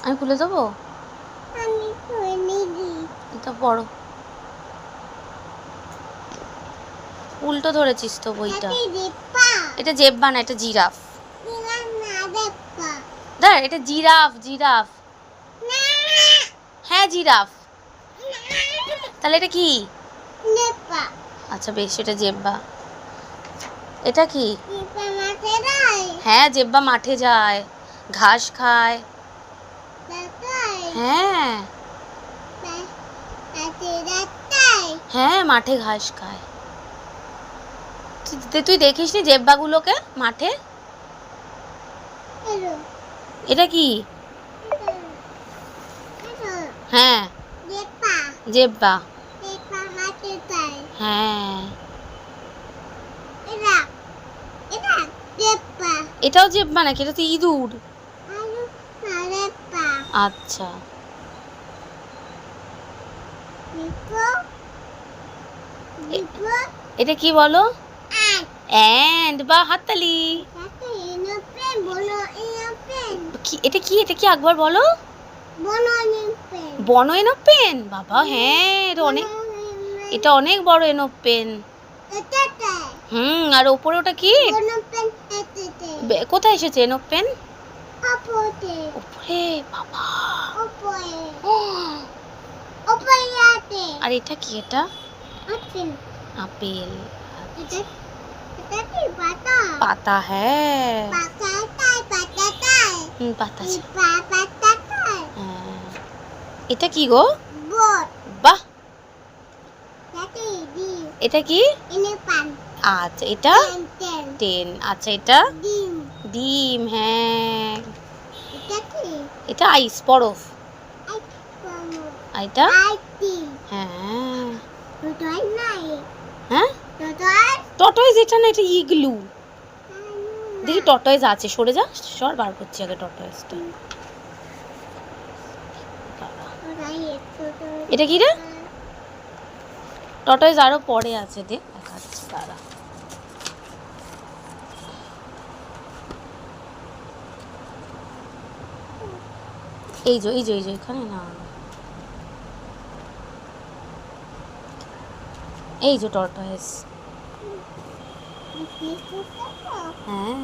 আমি খুলে দেবো? এটা বড় উল্টো ধরেছিস তো বইটা। এটা জেব্বা না, এটা জিরাফ। দেখ এটা জিরাফ, জিরাফ। হ্যাঁ জিরাফ। তাহলে এটা কি? আচ্ছা বেশ, এটা জেব্বা। এটা কি? হ্যাঁ জেব্বা মাঠে যায়, ঘাস খায়। হ্যাঁ হ্যাঁ মাঠে ঘাস খায়। তুই দেখিস নি জেব্বাগুলোকে মাঠে? এটা কি? হ্যাঁ জেব্বা। হ্যাঁ এটাও জেব্বা নাকি? এটা তো ইঁদুর। আচ্ছা এটা কি বলো? এন্ড বা হাততালি। এটা কি? এটা কি একবার বলো। বন এনোপ্পেন। বাবা হ্যাঁ, এটা অনেক বড় এনোপ্পেন। আর ওপরে ওটা কি? কোথায় এসেছে এনোপ্পেন? উপরে। বাবা আর এটা কি? এটা আপেল। পাতা। হ্যাঁ পাতা। এটা কি গো? বাহ। এটা কি? আচ্ছা এটা টেন। আচ্ছা এটা ডিম। হ্যাঁ এটা আইস, বরফ। এটা হ্যাঁ হ্যাঁ টর্টয়েস। এটা না, এটা ইগলু। দেখি টর্টয়েস আছে, সরে যা, সর বার করছি আগে টর্টয়েসটা। এটা কি রে? টর্টয়েস আরো পরে আছে, দেখাচ্ছি দাঁড়া। এই যে এই যে এই যে এখানে না, এই যে টর্টয়েস। হ্যাঁ